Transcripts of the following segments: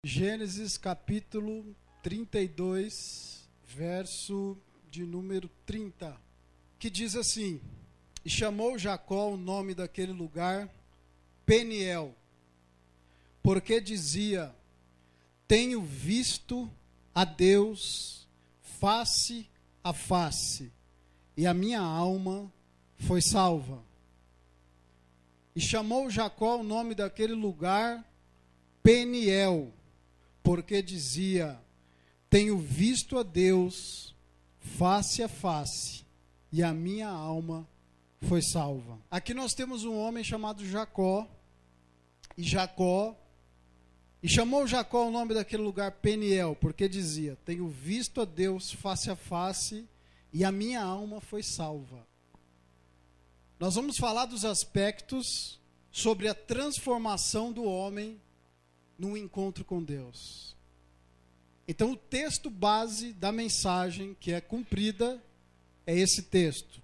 Gênesis capítulo 32, verso de número 30, que diz assim: E chamou Jacó o nome daquele lugar Peniel, porque dizia: Tenho visto a Deus face a face, e a minha alma foi salva. E chamou Jacó o nome daquele lugar Peniel, porque dizia: Tenho visto a Deus face a face, e a minha alma foi salva. Aqui nós temos um homem chamado Jacó, e chamou Jacó o nome daquele lugar Peniel, porque dizia: Tenho visto a Deus face a face, e a minha alma foi salva. Nós vamos falar dos aspectos sobre a transformação do homem num encontro com Deus. Então o texto base da mensagem que é cumprida é esse texto.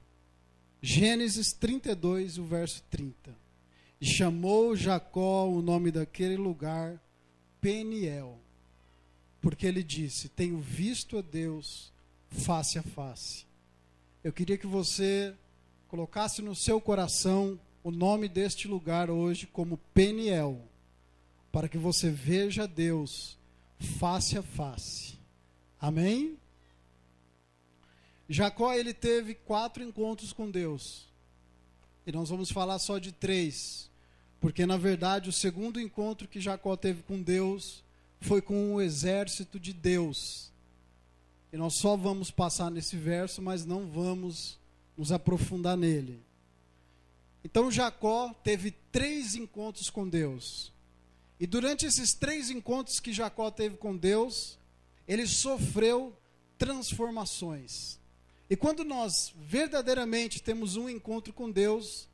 Gênesis 32, o verso 30. E chamou Jacó o nome daquele lugar Peniel, porque ele disse: Tenho visto a Deus face a face. Eu queria que você colocasse no seu coração o nome deste lugar hoje como Peniel, para que você veja Deus face a face. Amém? Jacó, ele teve 4 encontros com Deus. E nós vamos falar só de 3. Porque, na verdade, o segundo encontro que Jacó teve com Deus foi com o exército de Deus. E nós só vamos passar nesse verso, mas não vamos nos aprofundar nele. Então, Jacó teve 3 encontros com Deus. E durante esses 3 encontros que Jacó teve com Deus, ele sofreu transformações. E quando nós verdadeiramente temos um encontro com Deus,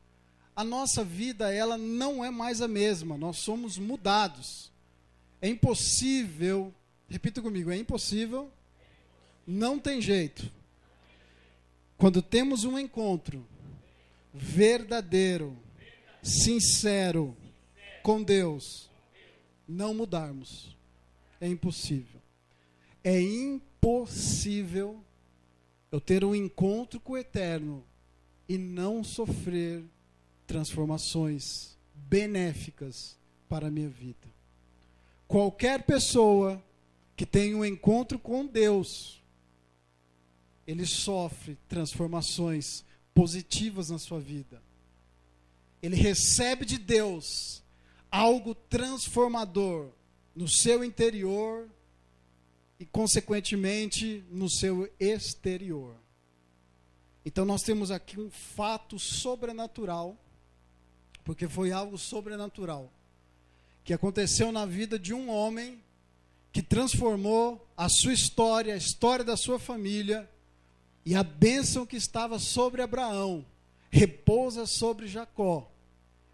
a nossa vida, ela não é mais a mesma. Nós somos mudados. É impossível, repita comigo, é impossível, não tem jeito. Quando temos um encontro verdadeiro, sincero com Deus, não mudarmos. É impossível. É impossível eu ter um encontro com o Eterno e não sofrer transformações benéficas para a minha vida. Qualquer pessoa que tem um encontro com Deus, ele sofre transformações positivas na sua vida. Ele recebe de Deus algo transformador no seu interior e, consequentemente, no seu exterior. Então, nós temos aqui um fato sobrenatural, porque foi algo sobrenatural, que aconteceu na vida de um homem que transformou a sua história, a história da sua família, e a bênção que estava sobre Abraão repousa sobre Jacó.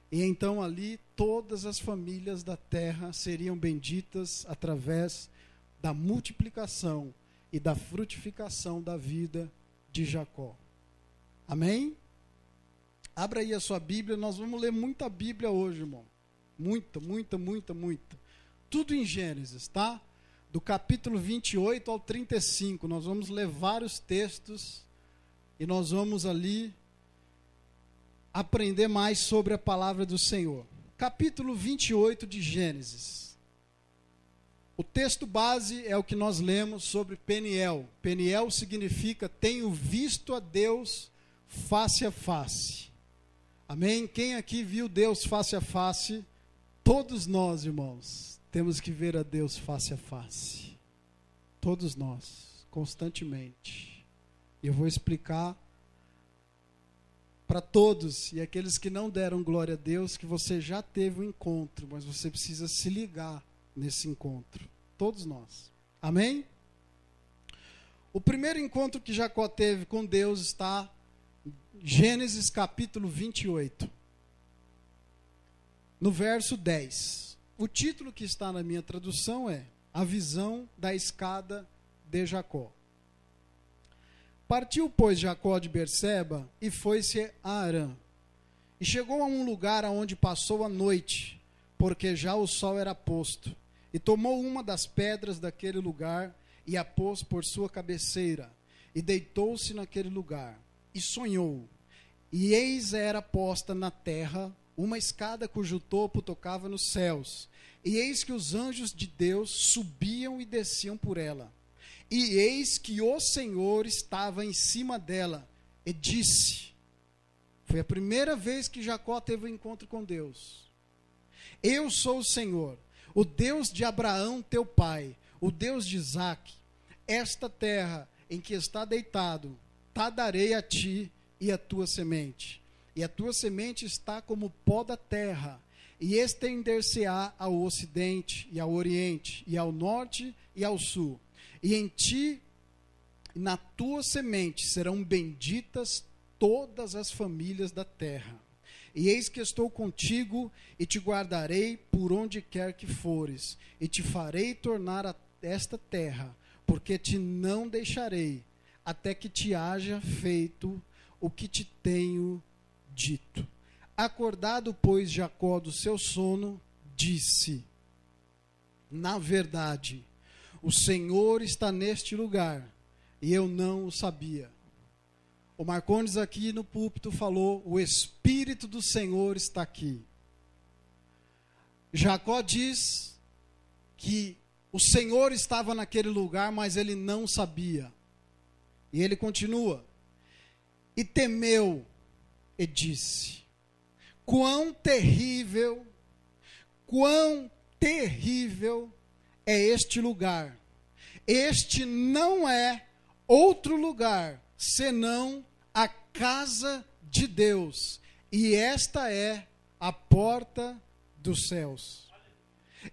E então ali todas as famílias da terra seriam benditas através da multiplicação e da frutificação da vida de Jacó. Amém? Abra aí a sua Bíblia, nós vamos ler muita Bíblia hoje, irmão. Muita. Tudo em Gênesis, tá? Do capítulo 28 ao 35, nós vamos ler vários textos e nós vamos ali aprender mais sobre a palavra do Senhor. Capítulo 28 de Gênesis. O texto base é o que nós lemos sobre Peniel. Peniel significa tenho visto a Deus face a face. Amém? Quem aqui viu Deus face a face? Todos nós, irmãos, temos que ver a Deus face a face. Todos nós, constantemente. E eu vou explicar para todos e aqueles que não deram glória a Deus, que você já teve um encontro, mas você precisa se ligar nesse encontro. Todos nós. Amém? O primeiro encontro que Jacó teve com Deus está em Gênesis capítulo 28. No verso 10. O título que está na minha tradução é A Visão da Escada de Jacó. Partiu, pois, Jacó de Berseba e foi-se a Harã. E chegou a um lugar aonde passou a noite, porque já o sol era posto. e tomou uma das pedras daquele lugar e a pôs por sua cabeceira, e deitou-se naquele lugar, e sonhou. E eis era posta na terra uma escada cujo topo tocava nos céus, e eis que os anjos de Deus subiam e desciam por ela. E eis que o Senhor estava em cima dela, e disse, foi a primeira vez que Jacó teve um encontro com Deus: eu sou o Senhor, o Deus de Abraão teu pai, o Deus de Isaque. Esta terra em que está deitado, darei a ti e a tua semente. E a tua semente está como pó da terra, e estender-se-á ao ocidente e ao oriente, e ao norte e ao sul. E em ti, na tua semente, serão benditas todas as famílias da terra. E eis que estou contigo, e te guardarei por onde quer que fores, e te farei tornar esta terra, porque te não deixarei, até que te haja feito o que te tenho dito. Acordado, pois, Jacó do seu sono, disse, na verdade, o Senhor está neste lugar, e eu não o sabia. O Marcondes aqui no púlpito falou, o Espírito do Senhor está aqui. Jacó diz que o Senhor estava naquele lugar, mas ele não sabia. E ele continua, e temeu, e disse, quão terrível é este lugar. Este não é outro lugar, senão a casa de Deus, e esta é a porta dos céus.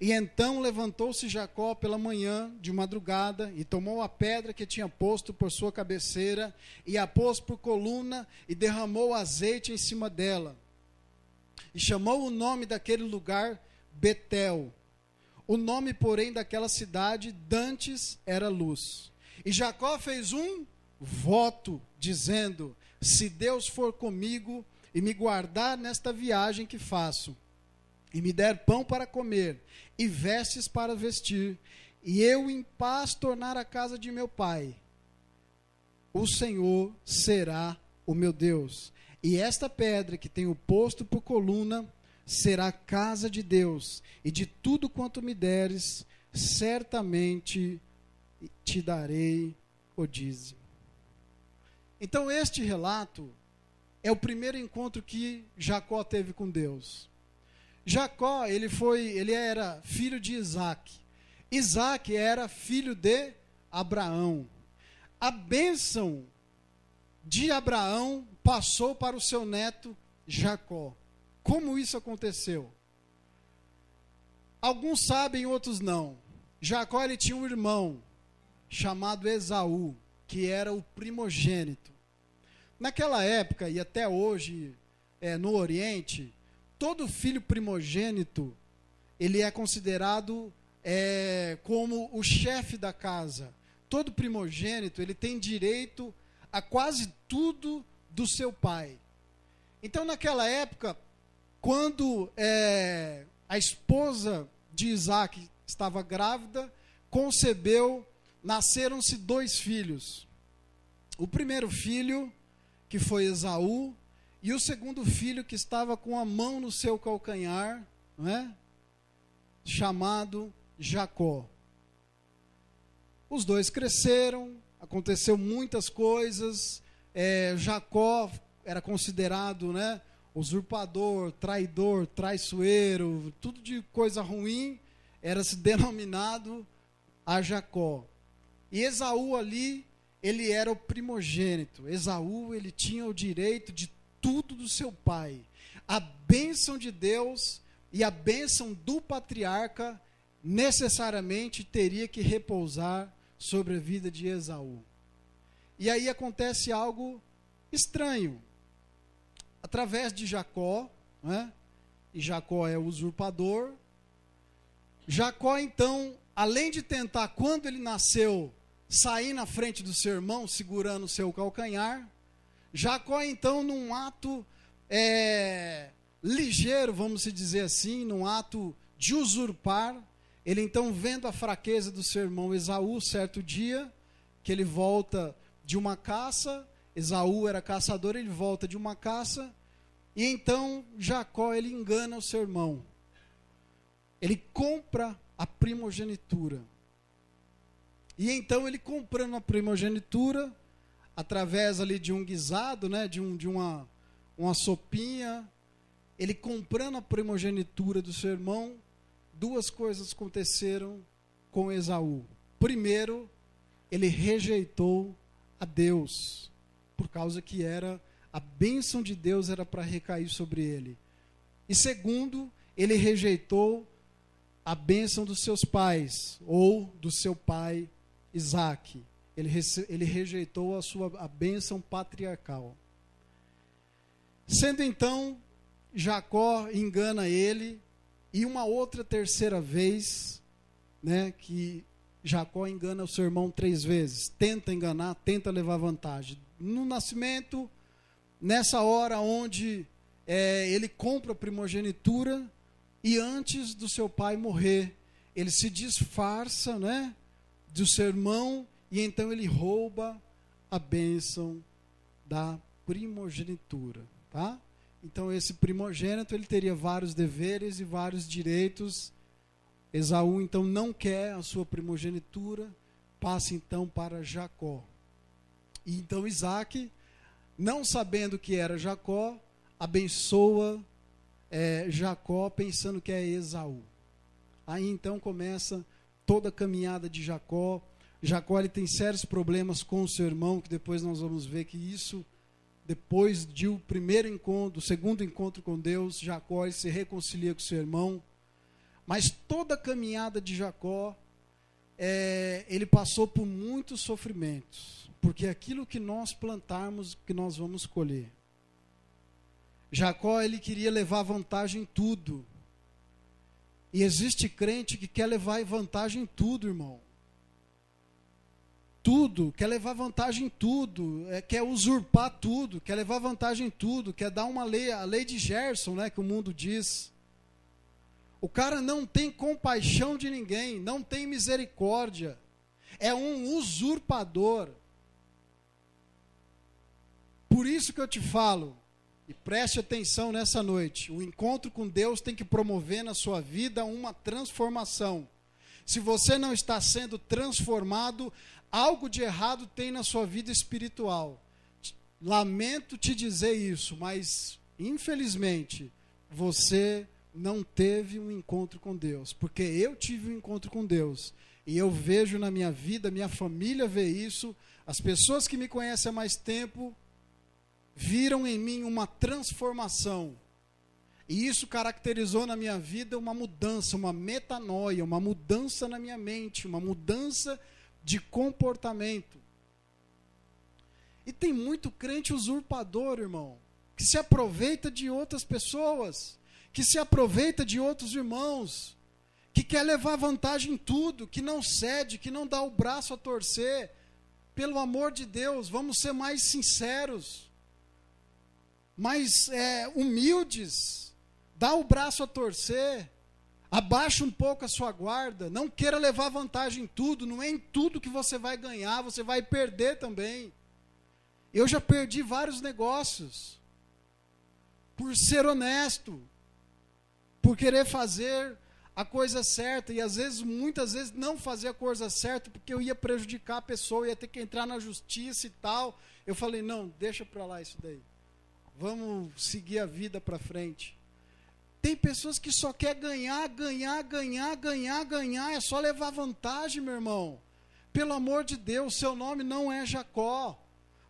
E então levantou-se Jacó pela manhã, de madrugada, e tomou a pedra que tinha posto por sua cabeceira, e a pôs por coluna, e derramou azeite em cima dela. E chamou o nome daquele lugar Betel. O nome, porém, daquela cidade, dantes, era Luz. E Jacó fez um voto, dizendo, se Deus for comigo, e me guardar nesta viagem que faço, e me der pão para comer, e vestes para vestir, e eu em paz tornar a casa de meu pai, o Senhor será o meu Deus. E esta pedra que tenho posto por coluna, será a casa de Deus, e de tudo quanto me deres, certamente te darei o dízimo. Então este relato é o primeiro encontro que Jacó teve com Deus. Jacó, ele era filho de Isaque. Isaque era filho de Abraão. A bênção de Abraão passou para o seu neto Jacó. Como isso aconteceu? Alguns sabem, outros não. Jacó, ele tinha um irmão chamado Esaú, que era o primogênito. Naquela época, e até hoje, no Oriente, todo filho primogênito, ele é considerado como o chefe da casa. Todo primogênito, ele tem direito a quase tudo do seu pai. Então, naquela época, quando a esposa de Isaque estava grávida, concebeu, nasceram-se 2 filhos. O primeiro filho, que foi Esaú, e o segundo filho, que estava com a mão no seu calcanhar, chamado Jacó. Os 2 cresceram, aconteceu muitas coisas. Jacó era considerado, usurpador, traidor, traiçoeiro, tudo de coisa ruim, era se denominado a Jacó. E Esaú ali, ele era o primogênito. Esaú, ele tinha o direito de tudo do seu pai. A bênção de Deus e a bênção do patriarca necessariamente teria que repousar sobre a vida de Esaú. E aí acontece algo estranho. Através de Jacó, e Jacó é o usurpador, Jacó então, além de tentar, quando ele nasceu, sair na frente do seu irmão, segurando o seu calcanhar, Jacó então, num ato ligeiro, vamos dizer assim, num ato de usurpar, Ele então, vendo a fraqueza do seu irmão Esaú, certo dia, que ele volta de uma caça, Esaú era caçador, ele volta de uma caça, e então Jacó, ele engana o seu irmão. Ele compra a primogenitura. E então ele comprando a primogenitura, através ali de um guisado, né, de uma sopinha, ele comprando a primogenitura do seu irmão, duas coisas aconteceram com Esaú. Primeiro, ele rejeitou a Deus, por causa que a bênção de Deus era para recair sobre ele. E segundo, ele rejeitou a bênção dos seus pais, ou do seu pai Isaque. Ele rejeitou a bênção patriarcal. Sendo então, Jacó engana ele, e uma outra terceira vez, né, que Jacó engana o seu irmão 3 vezes, tenta enganar, tenta levar vantagem. No nascimento, nessa hora onde ele compra a primogenitura, e antes do seu pai morrer, ele se disfarça, né, do seu irmão, e então ele rouba a bênção da primogenitura, tá? Então esse primogênito, ele teria vários deveres e vários direitos. Esaú então não quer a sua primogenitura, passa então para Jacó. E então Isaque, não sabendo que era Jacó, abençoa Jacó pensando que é Esaú. Aí então começa toda a caminhada de Jacó. Jacó, ele tem sérios problemas com o seu irmão, que depois nós vamos ver que isso, depois do primeiro encontro, do segundo encontro com Deus, Jacó, ele se reconcilia com seu irmão. Mas toda a caminhada de Jacó, ele passou por muitos sofrimentos, porque aquilo que nós plantarmos, que nós vamos colher. Jacó, ele queria levar vantagem em tudo. E existe crente que quer levar vantagem em tudo, irmão. Tudo, quer levar vantagem em tudo, quer usurpar tudo, quer levar vantagem em tudo, quer dar uma lei, a lei de Gerson, né, que o mundo diz. O cara não tem compaixão de ninguém, não tem misericórdia, é um usurpador. Por isso que eu te falo, e preste atenção nessa noite, o encontro com Deus tem que promover na sua vida uma transformação. Se você não está sendo transformado, algo de errado tem na sua vida espiritual. Lamento te dizer isso, mas infelizmente você não teve um encontro com Deus, porque eu tive um encontro com Deus, e eu vejo na minha vida, minha família vê isso, as pessoas que me conhecem há mais tempo viram em mim uma transformação, e isso caracterizou na minha vida uma mudança, uma metanoia, uma mudança na minha mente, uma mudança de comportamento. E tem muito crente usurpador, irmão, que se aproveita de outras pessoas, que se aproveita de outros irmãos, que quer levar vantagem em tudo, que não cede, que não dá o braço a torcer. Pelo amor de Deus, vamos ser mais sinceros, mais humildes, dá o braço a torcer, abaixa um pouco a sua guarda, não queira levar vantagem em tudo, não é em tudo que você vai ganhar, você vai perder também. Eu já perdi vários negócios, por ser honesto, por querer fazer a coisa certa, e às vezes, muitas vezes, não fazer a coisa certa, porque eu ia prejudicar a pessoa, ia ter que entrar na justiça e tal. Eu falei, não, deixa para lá isso daí. Vamos seguir a vida para frente. Tem pessoas que só quer ganhar, é só levar vantagem, meu irmão. Pelo amor de Deus, seu nome não é Jacó.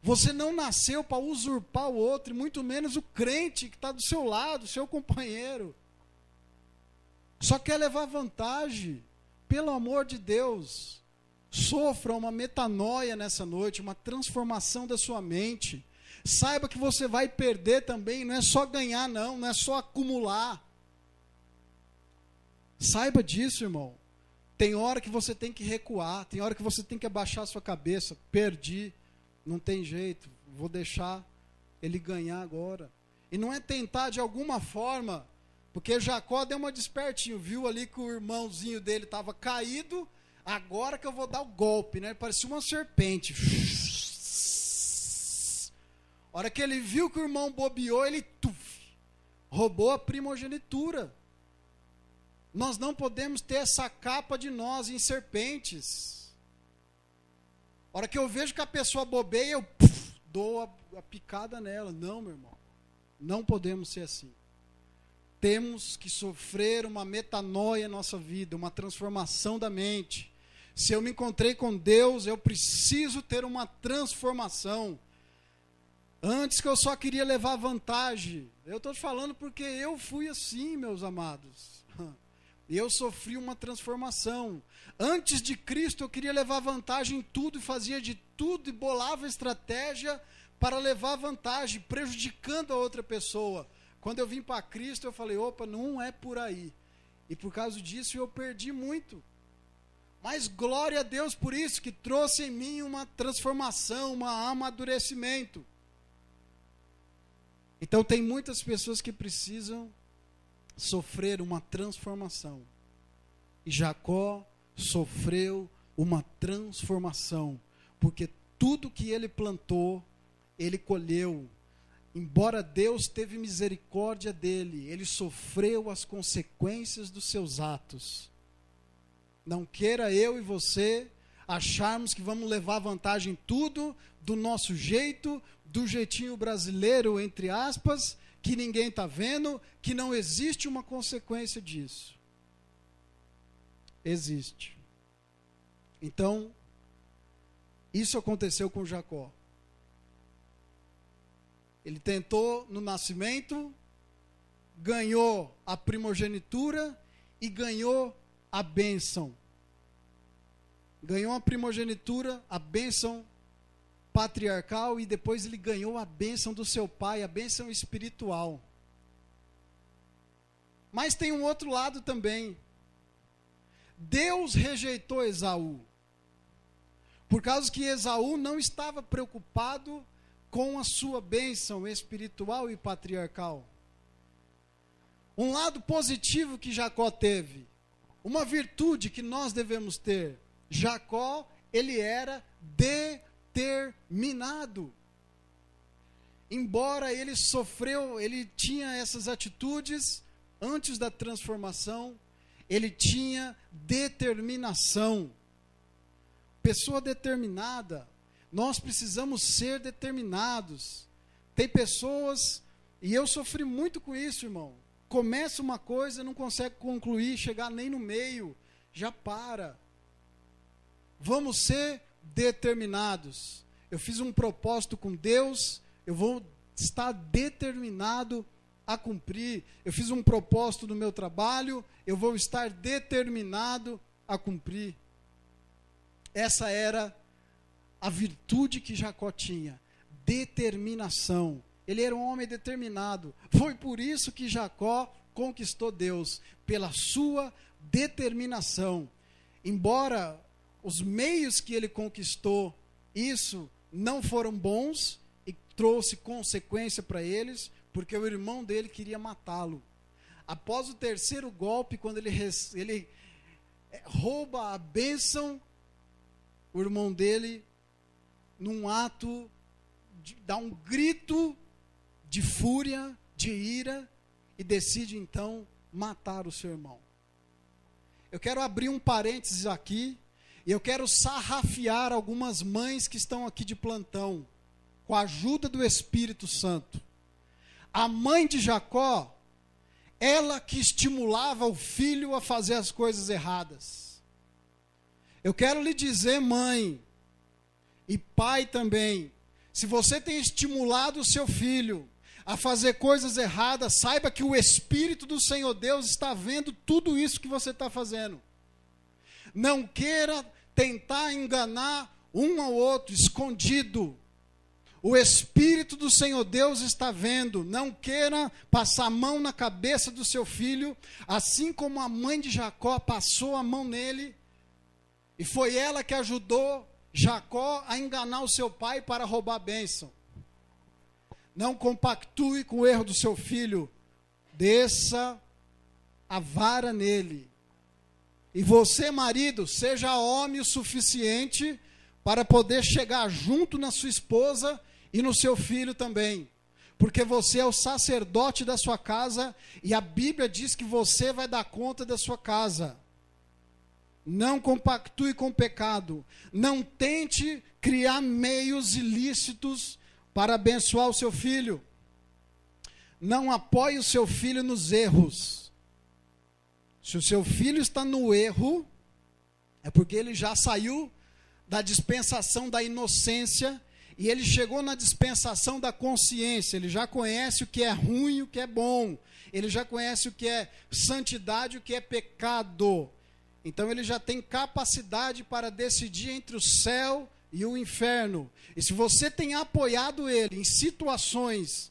Você não nasceu para usurpar o outro, e muito menos o crente que está do seu lado, seu companheiro. Só quer levar vantagem. Pelo amor de Deus, sofra uma metanoia nessa noite, uma transformação da sua mente. Saiba que você vai perder também, não é só ganhar não é só acumular. Saiba disso, irmão. Tem hora que você tem que recuar, tem hora que você tem que abaixar a sua cabeça. Perdi, não tem jeito, vou deixar ele ganhar agora. E não é tentar de alguma forma, Porque Jacó deu uma despertinho, viu ali que o irmãozinho dele estava caído, agora que eu vou dar o golpe, né? Parecia uma serpente. A hora que ele viu que o irmão bobeou, ele roubou a primogenitura. Nós não podemos ter essa capa de nós em serpentes. A hora que eu vejo que a pessoa bobeia, eu dou a picada nela. Não, meu irmão. Não podemos ser assim. Temos que sofrer uma metanoia na nossa vida, uma transformação da mente. Se eu me encontrei com Deus, eu preciso ter uma transformação. Antes que eu só queria levar vantagem. Eu estou te falando porque eu fui assim, meus amados. Eu sofri uma transformação. Antes de Cristo, eu queria levar vantagem em tudo, e fazia de tudo, e bolava estratégia para levar vantagem, prejudicando a outra pessoa. Quando eu vim para Cristo, eu falei, opa, não é por aí. E por causa disso, eu perdi muito. Mas glória a Deus por isso, que trouxe em mim uma transformação, um amadurecimento. Então, tem muitas pessoas que precisam sofrer uma transformação. E Jacó sofreu uma transformação, porque tudo que ele plantou, ele colheu. Embora Deus teve misericórdia dele, ele sofreu as consequências dos seus atos. Não queira eu e você acharmos que vamos levar vantagem em tudo, do nosso jeito, do jeitinho brasileiro, entre aspas, que ninguém está vendo, que não existe uma consequência disso. Existe. Então, isso aconteceu com Jacó. Ele tentou no nascimento, ganhou a primogenitura e ganhou a bênção. Ganhou a primogenitura, a bênção patriarcal, e depois ele ganhou a bênção do seu pai, a bênção espiritual. Mas tem um outro lado também. Deus rejeitou Esaú, por causa que Esaú não estava preocupado com a sua bênção espiritual e patriarcal. Um lado positivo que Jacó teve, uma virtude que nós devemos ter. Jacó, ele era determinado. Embora ele sofreu, ele tinha essas atitudes antes da transformação, ele tinha determinação. Pessoa determinada, nós precisamos ser determinados. Tem pessoas, e eu sofri muito com isso, irmão. Começa uma coisa, não consegue concluir, chegar nem no meio, já para. Vamos ser determinados. Eu fiz um propósito com Deus, eu vou estar determinado a cumprir. Eu fiz um propósito no meu trabalho, eu vou estar determinado a cumprir. Essa era a virtude que Jacó tinha, determinação. Ele era um homem determinado. Foi por isso que Jacó conquistou Deus, pela sua determinação. Embora os meios que ele conquistou isso não foram bons e trouxe consequência para eles, porque o irmão dele queria matá-lo. Após o terceiro golpe, quando ele rouba a bênção, o irmão dele, num ato, dá um grito de fúria, de ira, e decide então matar o seu irmão. Eu quero abrir um parênteses aqui, e eu quero sarrafiar algumas mães que estão aqui de plantão, com a ajuda do Espírito Santo. A mãe de Jacó, ela que estimulava o filho a fazer as coisas erradas. Eu quero lhe dizer, mãe, e pai também, se você tem estimulado o seu filho a fazer coisas erradas, saiba que o Espírito do Senhor Deus está vendo tudo isso que você está fazendo. Não queira tentar enganar um ao outro, escondido. O Espírito do Senhor Deus está vendo. Não queira passar a mão na cabeça do seu filho, assim como a mãe de Jacó passou a mão nele, e foi ela que ajudou Jacó a enganar o seu pai para roubar a bênção. Não compactue com o erro do seu filho. Desça a vara nele. E você, marido, seja homem o suficiente para poder chegar junto na sua esposa e no seu filho também. Porque você é o sacerdote da sua casa e a Bíblia diz que você vai dar conta da sua casa. Não compactue com o pecado. Não tente criar meios ilícitos para abençoar o seu filho. Não apoie o seu filho nos erros. Se o seu filho está no erro, é porque ele já saiu da dispensação da inocência e ele chegou na dispensação da consciência. Ele já conhece o que é ruim e o que é bom. Ele já conhece o que é santidade e o que é pecado. Então ele já tem capacidade para decidir entre o céu e o inferno. E se você tem apoiado ele em situações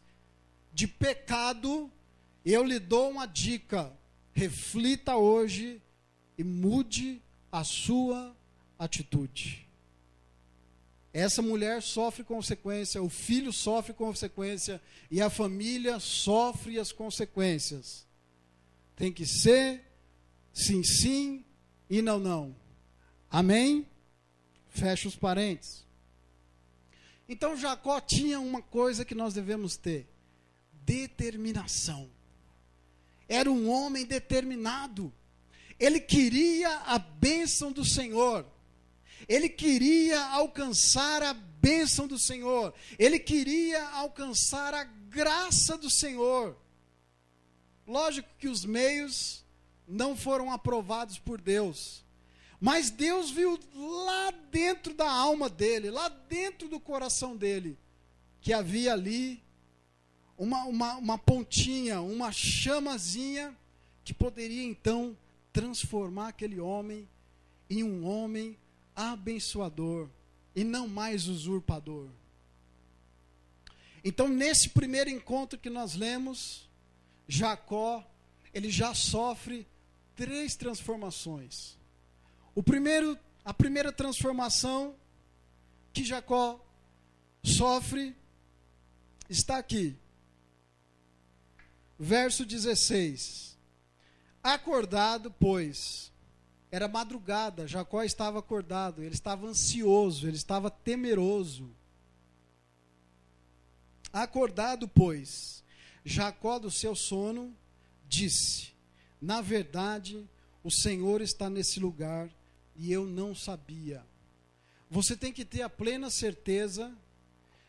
de pecado, eu lhe dou uma dica: reflita hoje e mude a sua atitude. Essa mulher sofre consequência, o filho sofre consequência e a família sofre as consequências. Tem que ser sim, sim e não, não. Amém? Fecha os parênteses. Então Jacó tinha uma coisa que nós devemos ter: determinação. Era um homem determinado. Ele queria a bênção do Senhor. Ele queria alcançar a bênção do Senhor. Ele queria alcançar a graça do Senhor. Lógico que os meios não foram aprovados por Deus. Mas Deus viu lá dentro da alma dele, lá dentro do coração dele, que havia ali uma pontinha, uma chamazinha, que poderia então transformar aquele homem em um homem abençoador e não mais usurpador. Então, nesse primeiro encontro que nós lemos, Jacó, ele já sofre 3 transformações. A primeira transformação que Jacó sofre está aqui. Verso 16. Acordado, pois, era madrugada, Jacó estava acordado, ele estava ansioso, ele estava temeroso. Acordado, pois, Jacó do seu sono, disse: na verdade, o Senhor está nesse lugar e eu não sabia. Você tem que ter a plena certeza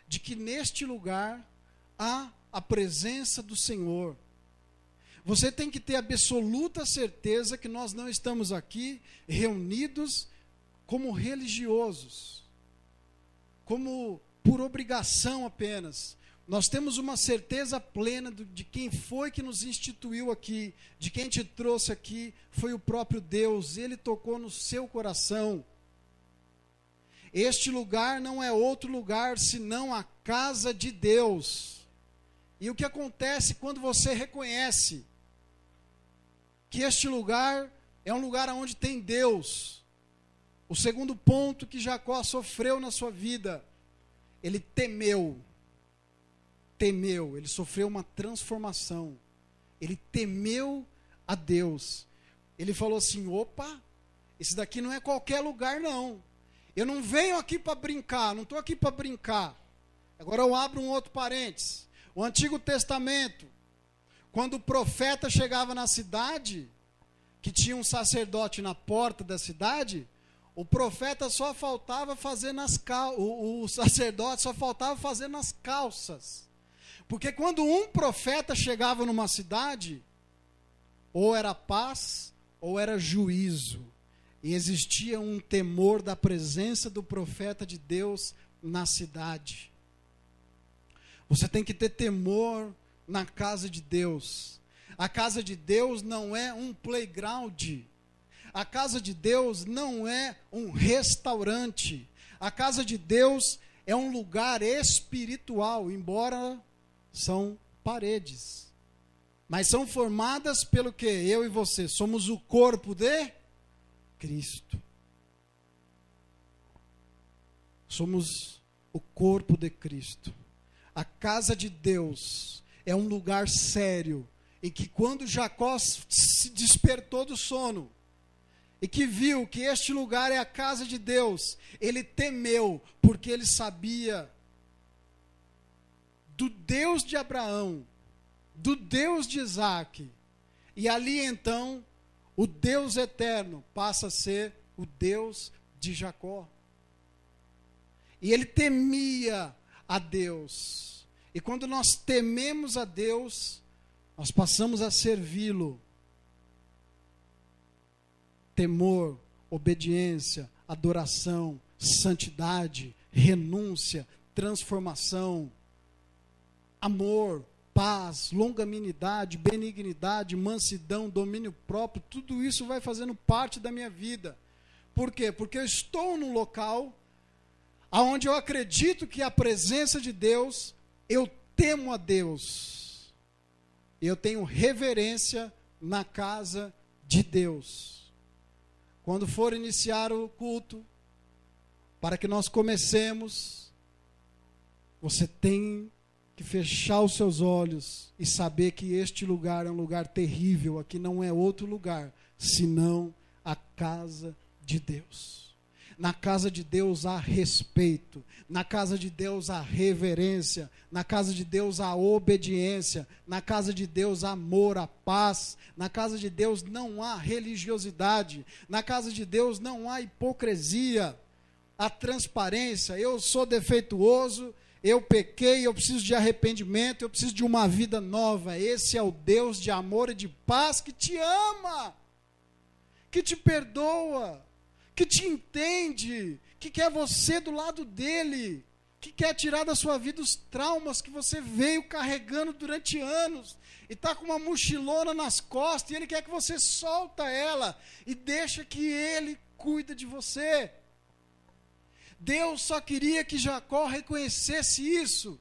de que neste lugar há a presença do Senhor. Você tem que ter absoluta certeza que nós não estamos aqui reunidos como religiosos, como por obrigação apenas. Nós temos uma certeza plena de quem foi que nos instituiu aqui, de quem te trouxe aqui, foi o próprio Deus. Ele tocou no seu coração. Este lugar não é outro lugar senão a casa de Deus. E o que acontece quando você reconhece que este lugar é um lugar onde tem Deus? O segundo ponto que Jacó sofreu na sua vida, ele temeu, ele sofreu uma transformação, ele temeu a Deus. Ele falou assim: opa, esse daqui não é qualquer lugar não, eu não venho aqui para brincar, não estou aqui para brincar. Agora eu abro um outro parênteses. O Antigo Testamento, quando o profeta chegava na cidade, que tinha um sacerdote na porta da cidade, o profeta só faltava fazer o sacerdote só faltava fazer nas calças. Porque quando um profeta chegava numa cidade, ou era paz, ou era juízo. E existia um temor da presença do profeta de Deus na cidade. Você tem que ter temor na casa de Deus. A casa de Deus não é um playground. A casa de Deus não é um restaurante. A casa de Deus é um lugar espiritual, embora são paredes. Mas são formadas pelo que? Eu e você. Somos o corpo de Cristo. Somos o corpo de Cristo. A casa de Deus é um lugar sério, em que quando Jacó se despertou do sono, e que viu que este lugar é a casa de Deus, ele temeu, porque ele sabia do Deus de Abraão, do Deus de Isaac, e ali então, o Deus eterno passa a ser o Deus de Jacó. E ele temia a Deus. E quando nós tememos a Deus, nós passamos a servi-lo. Temor, obediência, adoração, santidade, renúncia, transformação, amor, paz, longanimidade, benignidade, mansidão, domínio próprio, tudo isso vai fazendo parte da minha vida. Por quê? Porque eu estou num local onde eu acredito que a presença de Deus, eu temo a Deus. Eu tenho reverência na casa de Deus. Quando for iniciar o culto, para que nós comecemos, você tem que fechar os seus olhos e saber que este lugar é um lugar terrível, aqui não é outro lugar, senão a casa de Deus. Na casa de Deus há respeito, na casa de Deus há reverência, na casa de Deus há obediência, na casa de Deus há amor, há paz, na casa de Deus não há religiosidade, na casa de Deus não há hipocrisia, há transparência. Eu sou defeituoso, eu pequei, eu preciso de arrependimento, eu preciso de uma vida nova. Esse é o Deus de amor e de paz que te ama, que te perdoa, que te entende, que quer você do lado dele, que quer tirar da sua vida os traumas que você veio carregando durante anos, e está com uma mochilona nas costas, e ele quer que você solta ela, e deixa que ele cuida de você. Deus só queria que Jacó reconhecesse isso,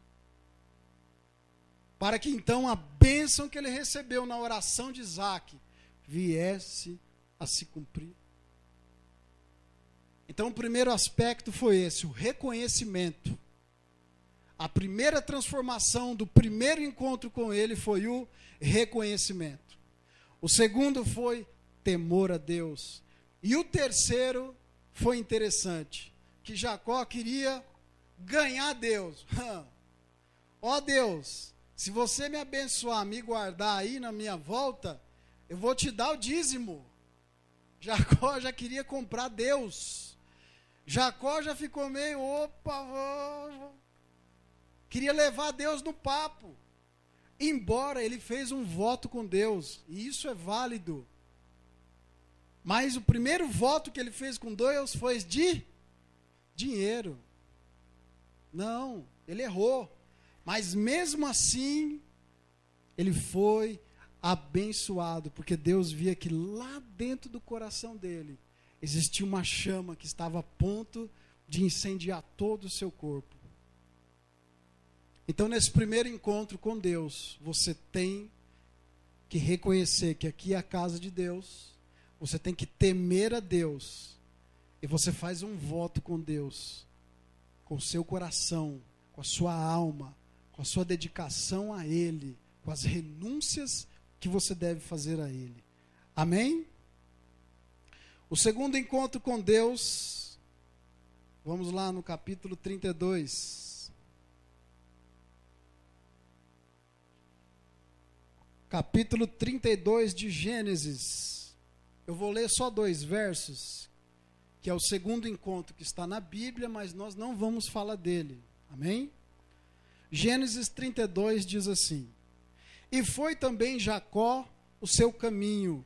para que então a bênção que ele recebeu na oração de Isaac viesse a se cumprir. Então o primeiro aspecto foi esse, o reconhecimento. A primeira transformação do primeiro encontro com ele foi o reconhecimento. O segundo foi temor a Deus. E o terceiro foi interessante, que Jacó queria ganhar Deus. Ó Deus, se você me abençoar, me guardar aí na minha volta, eu vou te dar o dízimo. Jacó já queria comprar Deus. Jacó já ficou meio, queria levar Deus no papo. Embora ele fez um voto com Deus, e isso é válido. Mas o primeiro voto que ele fez com Deus foi de dinheiro. Não, ele errou. Mas mesmo assim, ele foi abençoado, porque Deus via que lá dentro do coração dele existia uma chama que estava a ponto de incendiar todo o seu corpo. Então, nesse primeiro encontro com Deus, você tem que reconhecer que aqui é a casa de Deus, você tem que temer a Deus, e você faz um voto com Deus, com o seu coração, com a sua alma, com a sua dedicação a Ele, com as renúncias que você deve fazer a Ele. Amém? O segundo encontro com Deus, vamos lá no capítulo 32. Capítulo 32 de Gênesis. Eu vou ler só 2 versos, que é o segundo encontro que está na Bíblia, mas nós não vamos falar dele. Amém? Gênesis 32 diz assim: E foi também Jacó o seu caminho,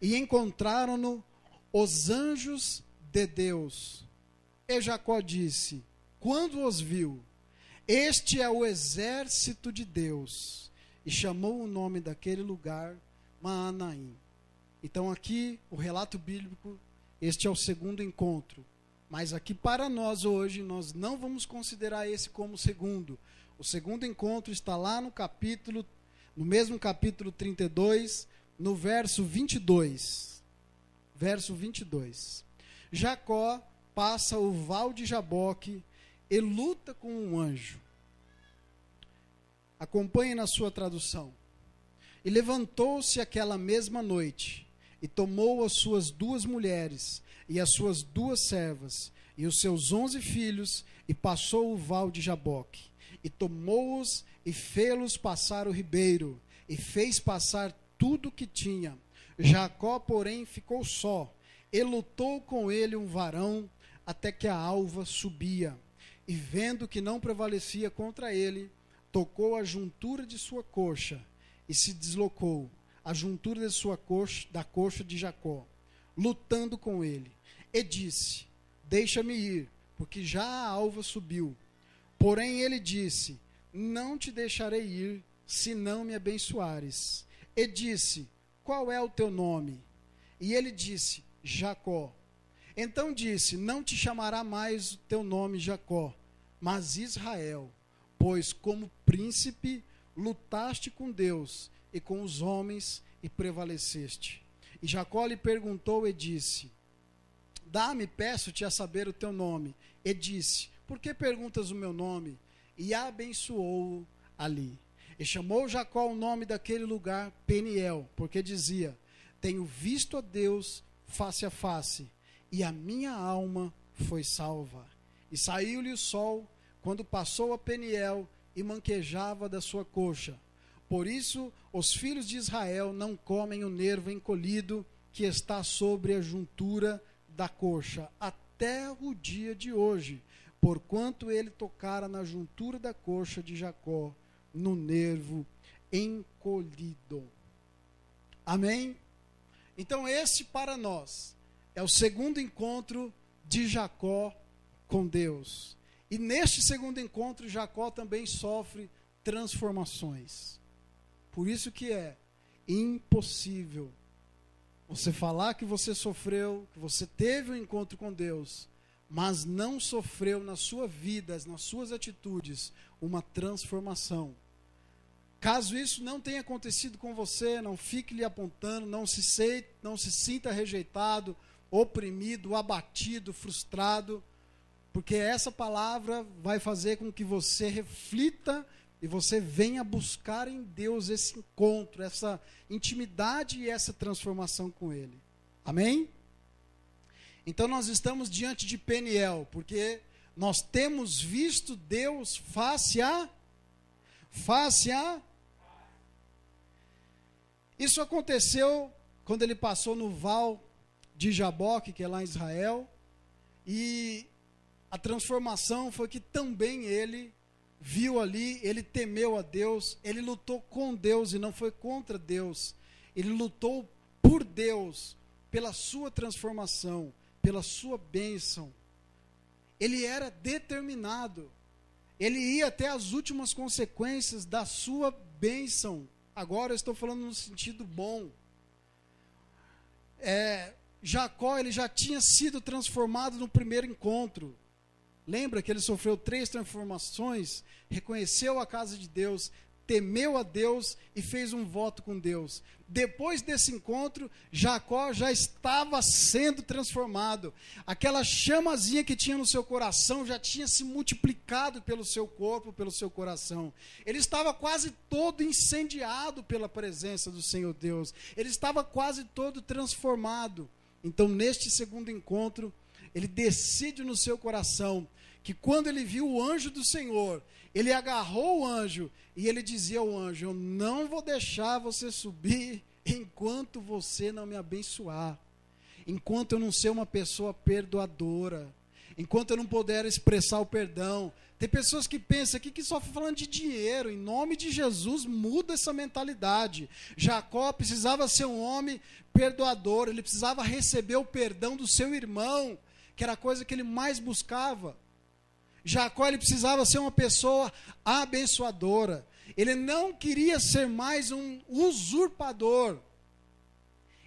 e encontraram-no os anjos de Deus. E Jacó disse, quando os viu, este é o exército de Deus. E chamou o nome daquele lugar Maanaim. Então aqui, o relato bíblico, este é o segundo encontro. Mas aqui para nós hoje, nós não vamos considerar esse como segundo. O segundo encontro está lá no mesmo capítulo 32, no verso 22. Verso 22. Jacó passa o val de Jaboque e luta com um anjo. Acompanhe na sua tradução. E levantou-se aquela mesma noite, e tomou as suas 2 mulheres, e as suas 2 servas, e os seus 11 filhos, e passou o val de Jaboque. E tomou-os, e fê-los passar o ribeiro, e fez passar tudo o que tinha. Jacó, porém, ficou só, e lutou com ele um varão, até que a alva subia. E vendo que não prevalecia contra ele, tocou a juntura de sua coxa, e se deslocou, a juntura de sua coxa, da coxa de Jacó, lutando com ele. E disse: deixa-me ir, porque já a alva subiu. Porém ele disse: não te deixarei ir, se não me abençoares. E disse: qual é o teu nome? E ele disse: Jacó. Então disse: não te chamará mais o teu nome Jacó, mas Israel, pois como príncipe lutaste com Deus e com os homens e prevaleceste. E Jacó lhe perguntou e disse: dá-me, peço-te, a saber o teu nome. E disse: por que perguntas o meu nome? E abençoou-o ali. E chamou Jacó o nome daquele lugar Peniel, porque dizia: tenho visto a Deus face a face, e a minha alma foi salva. E saiu-lhe o sol, quando passou a Peniel, e manquejava da sua coxa. Por isso, os filhos de Israel não comem o nervo encolhido que está sobre a juntura da coxa, até o dia de hoje, porquanto ele tocara na juntura da coxa de Jacó, no nervo encolhido. Amém? Então esse para nós é o segundo encontro de Jacó com Deus. E neste segundo encontro, Jacó também sofre transformações. Por isso que é impossível você falar que você sofreu, que você teve um encontro com Deus, mas não sofreu na sua vida, nas suas atitudes, uma transformação. Caso isso não tenha acontecido com você, não fique lhe apontando, não se sinta rejeitado, oprimido, abatido, frustrado, porque essa palavra vai fazer com que você reflita e você venha buscar em Deus esse encontro, essa intimidade e essa transformação com Ele. Amém? Então nós estamos diante de Peniel, porque nós temos visto Deus face a... Isso aconteceu quando ele passou no val de Jaboque, que é lá em Israel, e a transformação foi que também ele viu ali, ele temeu a Deus, ele lutou com Deus e não foi contra Deus. Ele lutou por Deus, pela sua transformação, pela sua bênção. Ele era determinado. Ele ia até as últimas consequências da sua bênção. Agora eu estou falando no sentido bom. Jacó, ele já tinha sido transformado no primeiro encontro. Lembra que ele sofreu 3 transformações, reconheceu a casa de Deus, temeu a Deus e fez um voto com Deus. Depois desse encontro, Jacó já estava sendo transformado. Aquela chamazinha que tinha no seu coração já tinha se multiplicado pelo seu corpo, pelo seu coração. Ele estava quase todo incendiado pela presença do Senhor Deus. Ele estava quase todo transformado. Então, neste segundo encontro, ele decide no seu coração que quando ele viu o anjo do Senhor, ele agarrou o anjo e ele dizia ao anjo: eu não vou deixar você subir enquanto você não me abençoar, enquanto eu não ser uma pessoa perdoadora, enquanto eu não puder expressar o perdão. Tem pessoas que pensam aqui que só falando de dinheiro. Em nome de Jesus, muda essa mentalidade. Jacó precisava ser um homem perdoador, ele precisava receber o perdão do seu irmão, que era a coisa que ele mais buscava. Jacó, ele precisava ser uma pessoa abençoadora. Ele não queria ser mais um usurpador.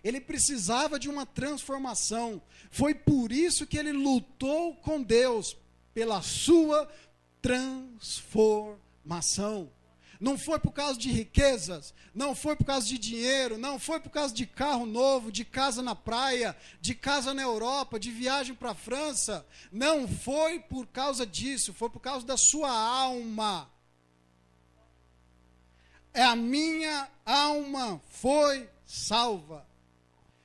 Ele precisava de uma transformação. Foi por isso que ele lutou com Deus, pela sua transformação. Não foi por causa de riquezas, não foi por causa de dinheiro, não foi por causa de carro novo, de casa na praia, de casa na Europa, de viagem para a França. Não foi por causa disso, foi por causa da sua alma. A minha alma foi salva.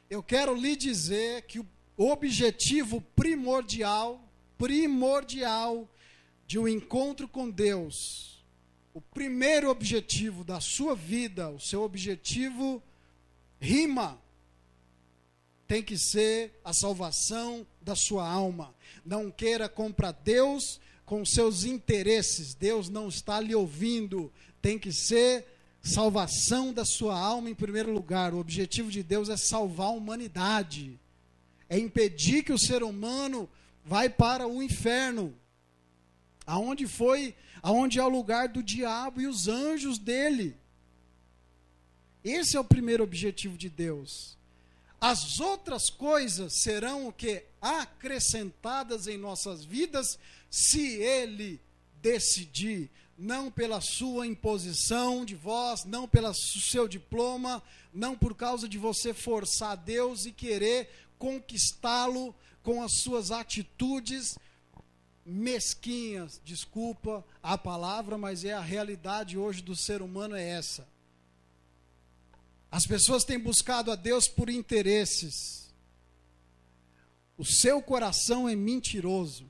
Eu quero lhe dizer que o objetivo primordial de um encontro com Deus, o primeiro objetivo da sua vida, o seu objetivo tem que ser a salvação da sua alma. Não queira comprar Deus com seus interesses. Deus não está lhe ouvindo. Tem que ser salvação da sua alma em primeiro lugar. O objetivo de Deus é salvar a humanidade. É impedir que o ser humano vai para o inferno. Aonde é o lugar do diabo e os anjos dele. Esse é o primeiro objetivo de Deus. As outras coisas serão o quê? Acrescentadas em nossas vidas, se Ele decidir, não pela sua imposição de voz, não pelo seu diploma, não por causa de você forçar Deus e querer conquistá-lo com as suas atitudes mesquinhas. Desculpa a palavra, mas a realidade hoje do ser humano é essa. As pessoas têm buscado a Deus por interesses. O seu coração é mentiroso.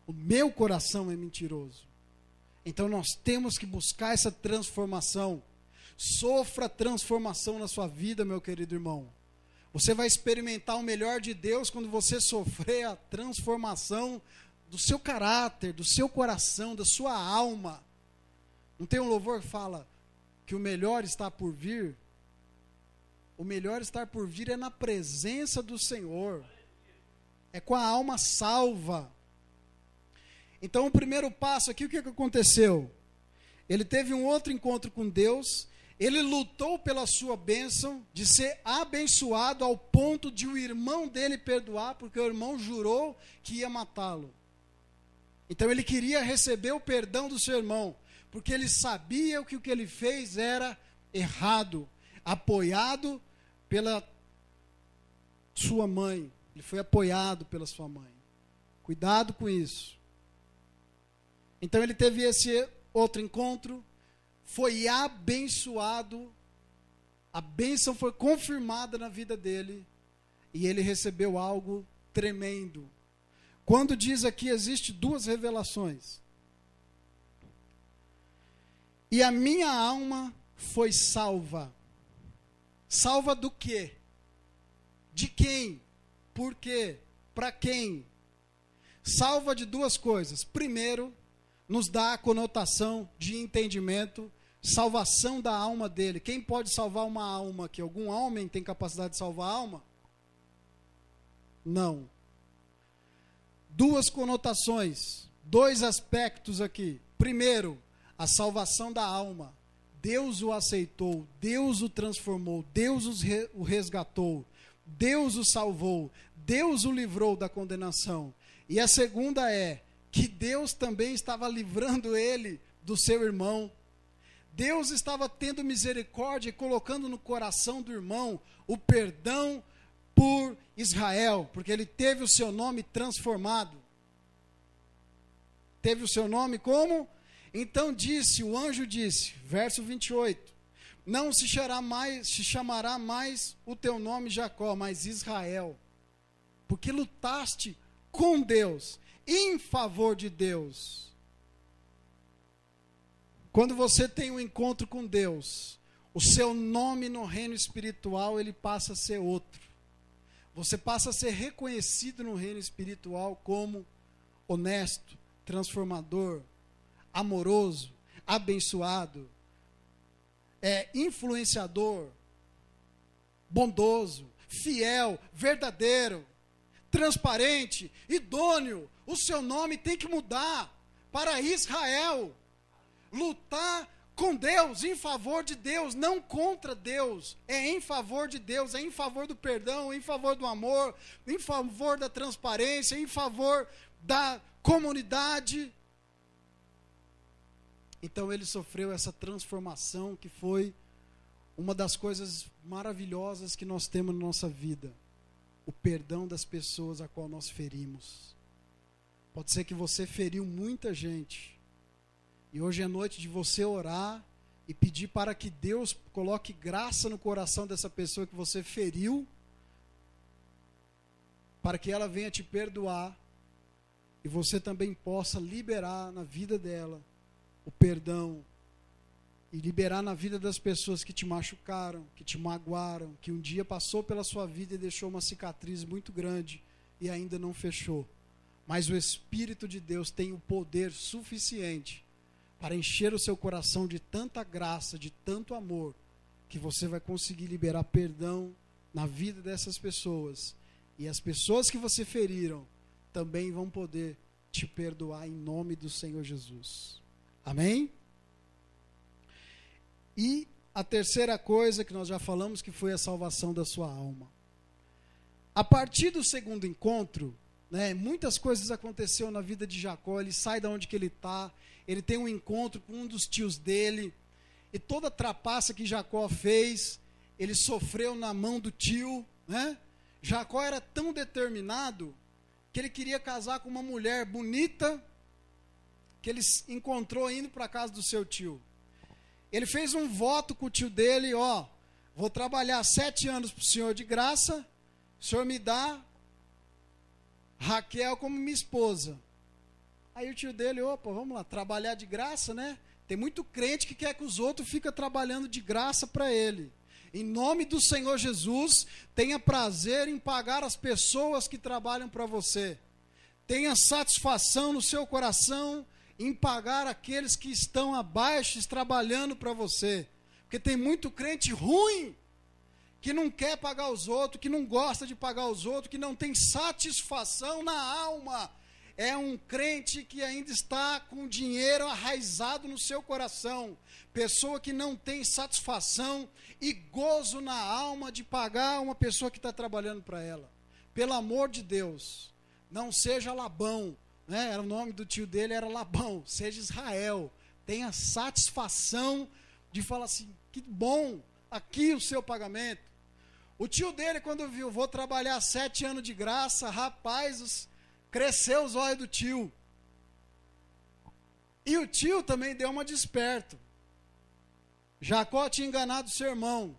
O meu coração é mentiroso. Então nós temos que buscar essa transformação. Sofra transformação na sua vida, meu querido irmão. Você vai experimentar o melhor de Deus quando você sofrer a transformação do seu caráter, do seu coração, da sua alma. Não tem um louvor que fala que o melhor está por vir? O melhor estar por vir é na presença do Senhor. É com a alma salva. Então o primeiro passo aqui, o que aconteceu? Ele teve um outro encontro com Deus. Ele lutou pela sua bênção, de ser abençoado ao ponto de o irmão dele perdoar, porque o irmão jurou que ia matá-lo. Então ele queria receber o perdão do seu irmão, porque ele sabia que o que ele fez era errado. Apoiado pela sua mãe. Ele foi apoiado pela sua mãe. Cuidado com isso. Então ele teve esse outro encontro, foi abençoado, a bênção foi confirmada na vida dele, e ele recebeu algo tremendo. Quando diz aqui, existe duas revelações. E a minha alma foi salva. Salva do quê? De quem? Por quê? Para quem? Salva de duas coisas. Primeiro, nos dá a conotação de entendimento, salvação da alma dele. Quem pode salvar uma alma aqui? Algum homem tem capacidade de salvar a alma? Não. Duas conotações, dois aspectos aqui. Primeiro, a salvação da alma. Deus o aceitou, Deus o transformou, Deus o resgatou, Deus o salvou, Deus o livrou da condenação. E a segunda é que Deus também estava livrando ele do seu irmão. Deus estava tendo misericórdia e colocando no coração do irmão o perdão por Israel, porque ele teve o seu nome transformado. Teve o seu nome como? Então o anjo disse, verso 28, não se chamará mais o teu nome Jacó, mas Israel, porque lutaste com Deus, em favor de Deus. Quando você tem um encontro com Deus, o seu nome no reino espiritual, ele passa a ser outro. Você passa a ser reconhecido no reino espiritual como honesto, transformador, amoroso, abençoado, influenciador, bondoso, fiel, verdadeiro, transparente, idôneo. O seu nome tem que mudar para Israel. Lutar com Deus, em favor de Deus, não contra Deus. É em favor de Deus, é em favor do perdão, em favor do amor, em favor da transparência, em favor da comunidade. Então ele sofreu essa transformação que foi uma das coisas maravilhosas que nós temos na nossa vida. O perdão das pessoas a qual nós ferimos. Pode ser que você feriu muita gente. E hoje é noite de você orar e pedir para que Deus coloque graça no coração dessa pessoa que você feriu, para que ela venha te perdoar e você também possa liberar na vida dela o perdão e liberar na vida das pessoas que te machucaram, que te magoaram, que um dia passou pela sua vida e deixou uma cicatriz muito grande e ainda não fechou. Mas o Espírito de Deus tem o poder suficiente para encher o seu coração de tanta graça, de tanto amor, que você vai conseguir liberar perdão na vida dessas pessoas. E as pessoas que você feriram também vão poder te perdoar em nome do Senhor Jesus. Amém? E a terceira coisa que nós já falamos, que foi a salvação da sua alma. A partir do segundo encontro, muitas coisas aconteceram na vida de Jacó. Ele sai da onde que ele está, ele tem um encontro com um dos tios dele, e toda a trapaça que Jacó fez, ele sofreu na mão do tio, Jacó era tão determinado que ele queria casar com uma mulher bonita que ele encontrou indo para a casa do seu tio. Ele fez um voto com o tio dele, vou trabalhar 7 anos para o senhor de graça, o senhor me dá Raquel como minha esposa. Aí o tio dele, vamos lá, trabalhar de graça, Tem muito crente que quer que os outros fiquem trabalhando de graça para ele. Em nome do Senhor Jesus, tenha prazer em pagar as pessoas que trabalham para você. Tenha satisfação no seu coração em pagar aqueles que estão abaixo trabalhando para você. Porque tem muito crente ruim que não quer pagar os outros, que não gosta de pagar os outros, que não tem satisfação na alma. É um crente que ainda está com dinheiro arraizado no seu coração. Pessoa que não tem satisfação e gozo na alma de pagar uma pessoa que está trabalhando para ela. Pelo amor de Deus, não seja Labão. Era o nome do tio dele, era Labão. Seja Israel. Tenha satisfação de falar assim, que bom, aqui o seu pagamento. O tio dele, quando viu, vou trabalhar 7 anos de graça, rapaz, cresceu os olhos do tio. E o tio também deu uma desperto. Jacó tinha enganado seu irmão.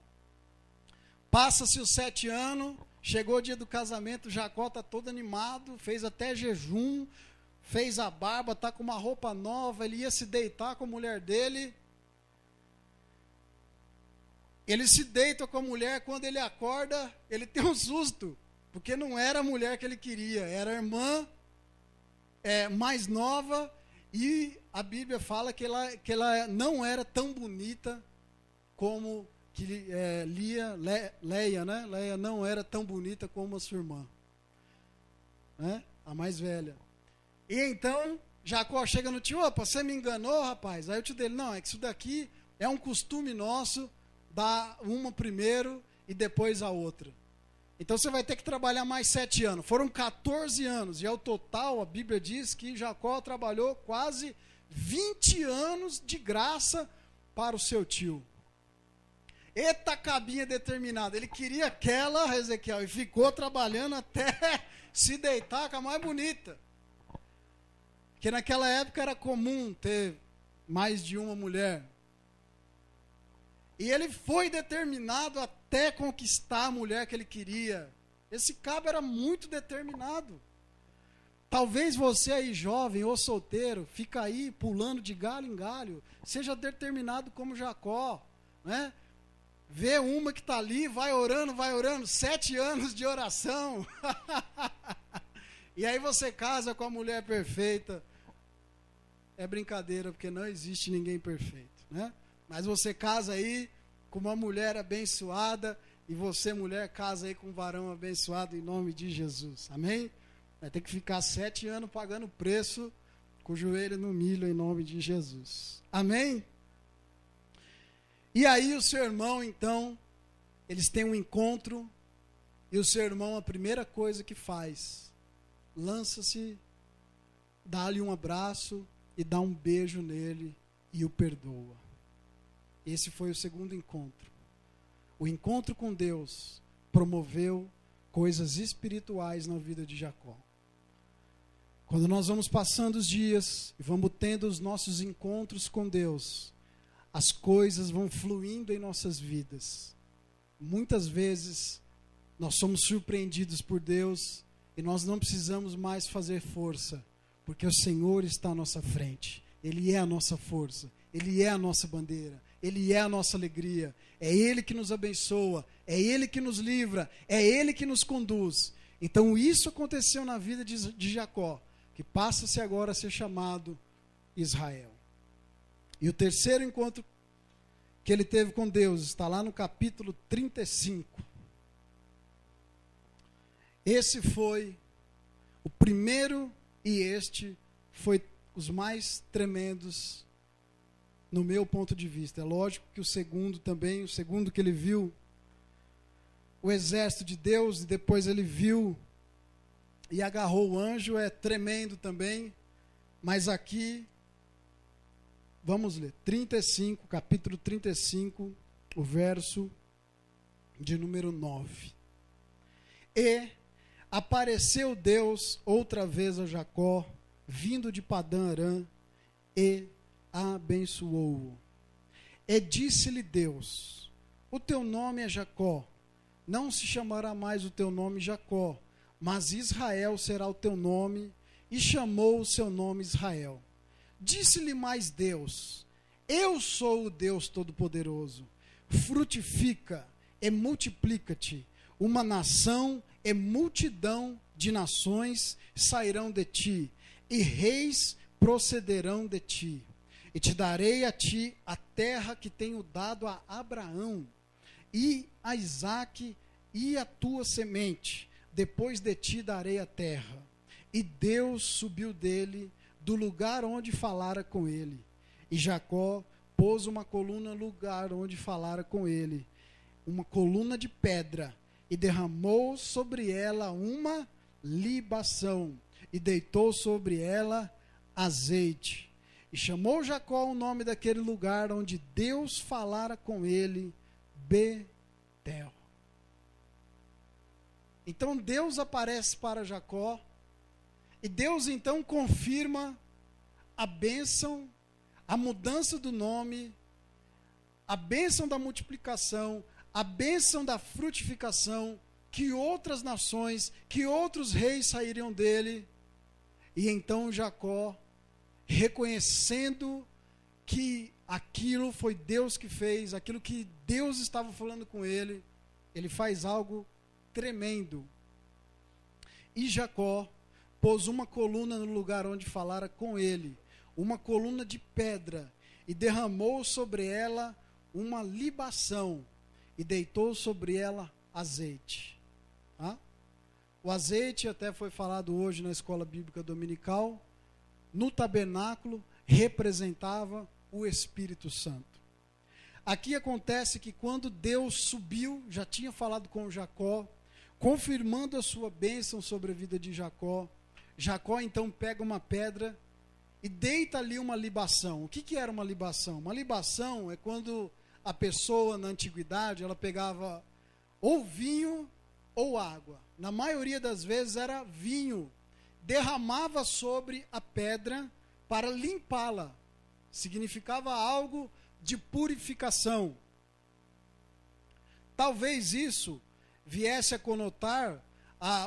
Passa-se os 7 anos, chegou o dia do casamento, Jacó está todo animado, fez até jejum, fez a barba, está com uma roupa nova, ele ia se deitar com a mulher dele. Ele se deita com a mulher, quando ele acorda, ele tem um susto, porque não era a mulher que ele queria, era a irmã mais nova, e a Bíblia fala que ela não era tão bonita como Leia, Leia não era tão bonita como a sua irmã, a mais velha. E então, Jacó chega no tio, você me enganou, rapaz. Aí o tio dele, não, é que isso daqui é um costume nosso, dar uma primeiro e depois a outra. Então você vai ter que trabalhar mais 7 anos. Foram 14 anos, e ao total a Bíblia diz que Jacó trabalhou quase 20 anos de graça para o seu tio. Eita cabinha determinada, ele queria aquela, Ezequiel, e ficou trabalhando até se deitar com a mais bonita. Porque naquela época era comum ter mais de uma mulher. E ele foi determinado até conquistar a mulher que ele queria. Esse cabo era muito determinado. Talvez você aí, jovem ou solteiro, fica aí pulando de galho em galho, seja determinado como Jacó, Vê uma que está ali, vai orando, 7 anos de oração. E aí você casa com a mulher perfeita. É brincadeira, porque não existe ninguém perfeito, Mas você casa aí com uma mulher abençoada, e você, mulher, casa aí com um varão abençoado em nome de Jesus. Amém? Vai ter que ficar 7 anos pagando preço com o joelho no milho em nome de Jesus. Amém? E aí o seu irmão, então, eles têm um encontro, e o seu irmão, a primeira coisa que faz, lança-se, dá-lhe um abraço e dá um beijo nele e o perdoa. Esse foi o segundo encontro. O encontro com Deus promoveu coisas espirituais na vida de Jacó. Quando nós vamos passando os dias e vamos tendo os nossos encontros com Deus, as coisas vão fluindo em nossas vidas. Muitas vezes nós somos surpreendidos por Deus e nós não precisamos mais fazer força, porque o Senhor está à nossa frente. Ele é a nossa força, Ele é a nossa bandeira, Ele é a nossa alegria. É Ele que nos abençoa, é Ele que nos livra, é Ele que nos conduz. Então isso aconteceu na vida de Jacó, que passa-se agora a ser chamado Israel. E o terceiro encontro que ele teve com Deus está lá no capítulo 35. Esse foi o primeiro e este foi os mais tremendos no meu ponto de vista. É lógico que o segundo também, o segundo que ele viu o exército de Deus e depois ele viu e agarrou o anjo, é tremendo também, mas aqui vamos ler, 35, capítulo 35, o verso de número 9. E apareceu Deus outra vez a Jacó, vindo de Padã Arã, e abençoou-o. E disse-lhe Deus: o teu nome é Jacó, não se chamará mais o teu nome Jacó, mas Israel será o teu nome, e chamou o seu nome Israel. Disse-lhe mais Deus: eu sou o Deus Todo-Poderoso, frutifica e multiplica-te, uma nação e multidão de nações sairão de ti, e reis procederão de ti. E te darei a ti a terra que tenho dado a Abraão, e a Isaque e a tua semente. Depois de ti darei a terra. E Deus subiu dele do lugar onde falara com ele. E Jacó pôs uma coluna no lugar onde falara com ele, uma coluna de pedra, e derramou sobre ela uma libação, e deitou sobre ela azeite. E chamou Jacó o nome daquele lugar onde Deus falara com ele, Betel. Então Deus aparece para Jacó, e Deus então confirma a bênção, a mudança do nome, a bênção da multiplicação, a bênção da frutificação, que outras nações, que outros reis sairiam dele. E então Jacó, reconhecendo que aquilo foi Deus que fez, aquilo que Deus estava falando com ele, ele faz algo tremendo. E Jacó pôs uma coluna no lugar onde falara com ele, uma coluna de pedra, e derramou sobre ela uma libação, e deitou sobre ela azeite. O azeite, até foi falado hoje na escola bíblica dominical, no tabernáculo representava o Espírito Santo. Aqui acontece que quando Deus subiu, já tinha falado com Jacó, confirmando a sua bênção sobre a vida de Jacó. Jacó então pega uma pedra e deita ali uma libação. O que era uma libação? Uma libação é quando a pessoa na antiguidade, ela pegava ou vinho ou água. Na maioria das vezes era vinho. Derramava sobre a pedra para limpá-la. Significava algo de purificação. Talvez isso viesse a conotar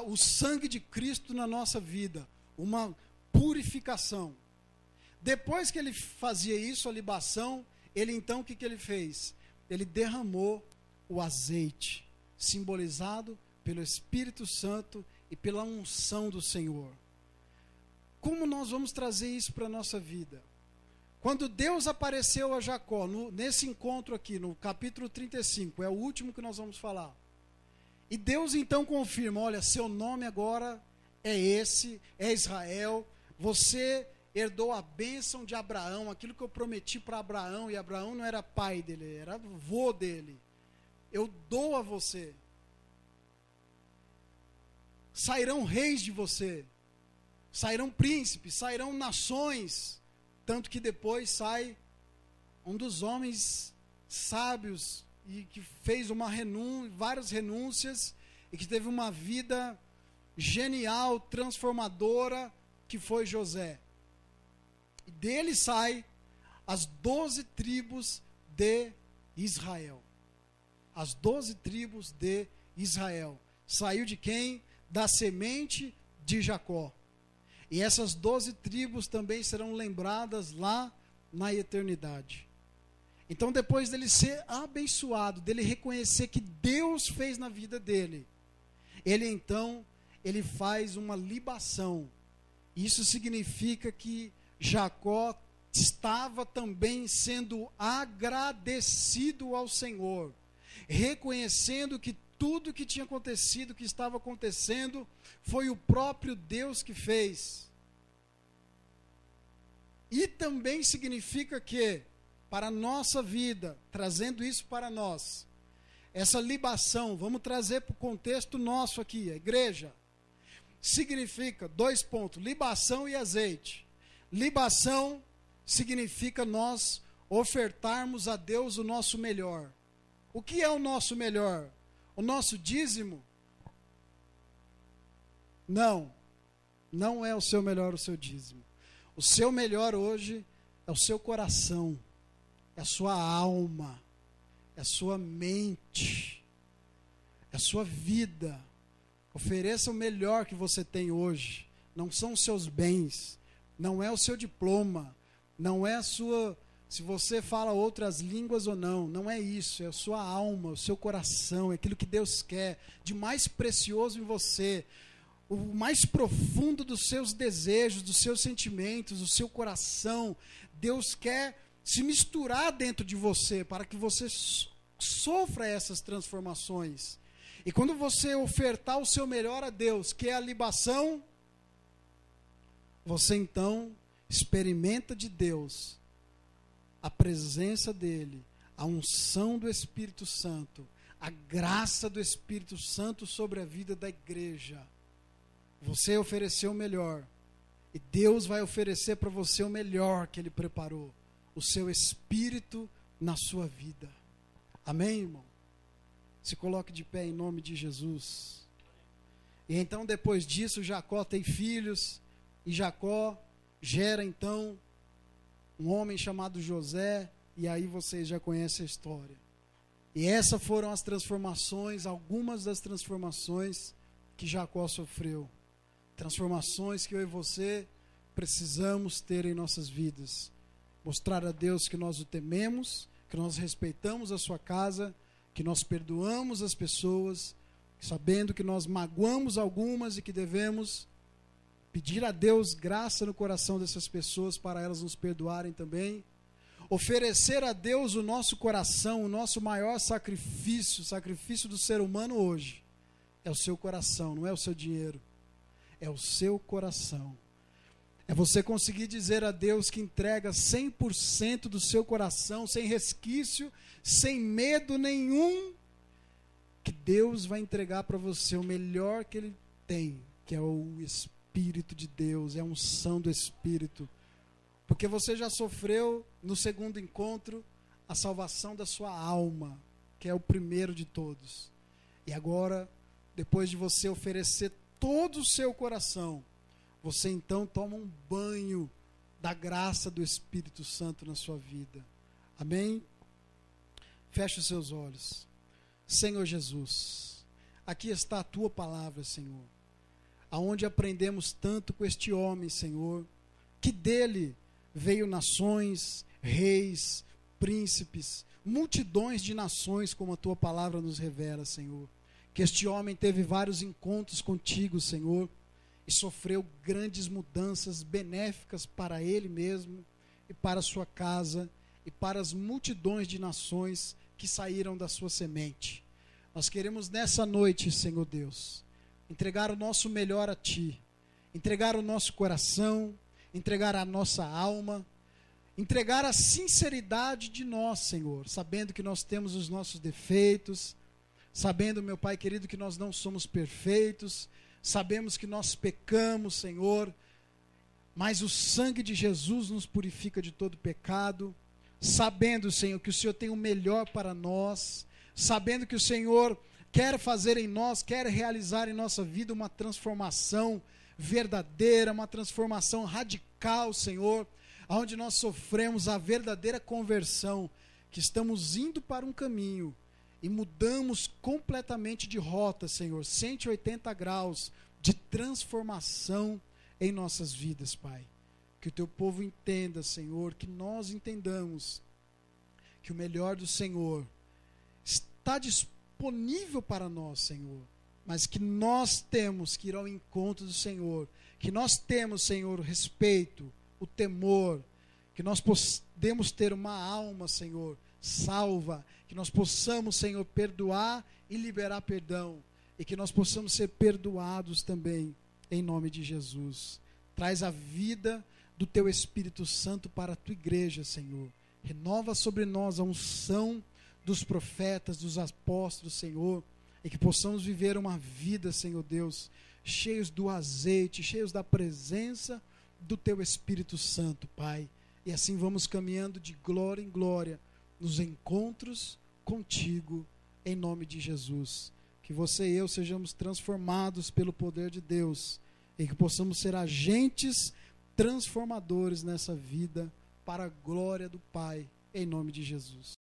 o sangue de Cristo na nossa vida, uma purificação. Depois que ele fazia isso, a libação, ele então, o que ele fez? Ele derramou o azeite, simbolizado pelo Espírito Santo e pela unção do Senhor. Como nós vamos trazer isso para a nossa vida? Quando Deus apareceu a Jacó, nesse encontro aqui, no capítulo 35, é o último que nós vamos falar. E Deus então confirma, olha, seu nome agora é esse, é Israel, você herdou a bênção de Abraão, aquilo que eu prometi para Abraão, e Abraão não era pai dele, era avô dele. Eu dou a você. Sairão reis de você, sairão príncipes, sairão nações, tanto que depois sai um dos homens sábios e que fez várias renúncias e que teve uma vida genial, transformadora, que foi José. E dele sai as 12 tribos de Israel. As 12 tribos de Israel. Saiu de quem? Da semente de Jacó. E essas 12 tribos também serão lembradas lá na eternidade. Então, depois dele ser abençoado, dele reconhecer que Deus fez na vida dele, ele faz uma libação. Isso significa que Jacó estava também sendo agradecido ao Senhor, reconhecendo que tudo que tinha acontecido, que estava acontecendo, foi o próprio Deus que fez. E também significa que, para a nossa vida, trazendo isso para nós, essa libação, vamos trazer para o contexto nosso aqui, a igreja, significa, 2 pontos, libação e azeite. Libação significa nós ofertarmos a Deus o nosso melhor. O que é o nosso melhor? O nosso dízimo? Não, não é o seu melhor o seu dízimo. O seu melhor hoje é o seu coração, é a sua alma, é a sua mente, é a sua vida. Ofereça o melhor que você tem hoje. Não são os seus bens, não é o seu diploma, não é a sua, se você fala outras línguas ou não, não é isso, é a sua alma, o seu coração, é aquilo que Deus quer de mais precioso em você, o mais profundo dos seus desejos, dos seus sentimentos, do seu coração. Deus quer se misturar dentro de você para que você sofra essas transformações. E quando você ofertar o seu melhor a Deus, que é a libação, você então experimenta de Deus a presença dele, a unção do Espírito Santo, a graça do Espírito Santo sobre a vida da igreja. Você ofereceu o melhor, e Deus vai oferecer para você o melhor que ele preparou, o seu Espírito na sua vida. Amém, irmão? Se coloque de pé em nome de Jesus. E então, depois disso, Jacó tem filhos, e Jacó gera então um homem chamado José, e aí vocês já conhecem a história. E essas foram as transformações, algumas das transformações que Jacó sofreu. Transformações que eu e você precisamos ter em nossas vidas. Mostrar a Deus que nós o tememos, que nós respeitamos a sua casa, que nós perdoamos as pessoas, sabendo que nós magoamos algumas e que devemos pedir a Deus graça no coração dessas pessoas para elas nos perdoarem também. Oferecer a Deus o nosso coração, o nosso maior sacrifício, o sacrifício do ser humano hoje, é o seu coração, não é o seu dinheiro. É o seu coração. É você conseguir dizer a Deus que entrega 100% do seu coração, sem resquício, sem medo nenhum, que Deus vai entregar para você o melhor que Ele tem, que é o Espírito de Deus, é a unção do Espírito. Porque você já sofreu no segundo encontro a salvação da sua alma, que é o primeiro de todos. E agora, depois de você oferecer todo o seu coração, você então toma um banho da graça do Espírito Santo na sua vida. Amém? Feche os seus olhos. Senhor Jesus, aqui está a tua palavra, Senhor, aonde aprendemos tanto com este homem, Senhor, que dele veio nações, reis, príncipes, multidões de nações, como a tua palavra nos revela, Senhor. Que este homem teve vários encontros contigo, Senhor, e sofreu grandes mudanças benéficas para ele mesmo, e para a sua casa, e para as multidões de nações que saíram da sua semente. Nós queremos nessa noite, Senhor Deus, entregar o nosso melhor a Ti, entregar o nosso coração, entregar a nossa alma, entregar a sinceridade de nós, Senhor, sabendo que nós temos os nossos defeitos, sabendo, meu Pai querido, que nós não somos perfeitos, sabemos que nós pecamos, Senhor, mas o sangue de Jesus nos purifica de todo pecado, sabendo, Senhor, que o Senhor tem o melhor para nós, sabendo que o Senhor quer fazer em nós, quer realizar em nossa vida uma transformação verdadeira, uma transformação radical, Senhor, onde nós sofremos a verdadeira conversão, que estamos indo para um caminho e mudamos completamente de rota, Senhor, 180 graus de transformação em nossas vidas, Pai. Que o teu povo entenda, Senhor, que nós entendamos que o melhor do Senhor está disponível para nós, Senhor, mas que nós temos que ir ao encontro do Senhor, que nós temos, Senhor, o respeito, o temor, que nós podemos ter uma alma, Senhor, salva, que nós possamos, Senhor, perdoar e liberar perdão, e que nós possamos ser perdoados também, em nome de Jesus. Traz a vida do teu Espírito Santo para a tua igreja, Senhor. Renova sobre nós a unção dos profetas, dos apóstolos, Senhor, e que possamos viver uma vida, Senhor Deus, cheios do azeite, cheios da presença do teu Espírito Santo, Pai. E assim vamos caminhando de glória em glória nos encontros contigo, em nome de Jesus. Que você e eu sejamos transformados pelo poder de Deus e que possamos ser agentes transformadores nessa vida para a glória do Pai, em nome de Jesus.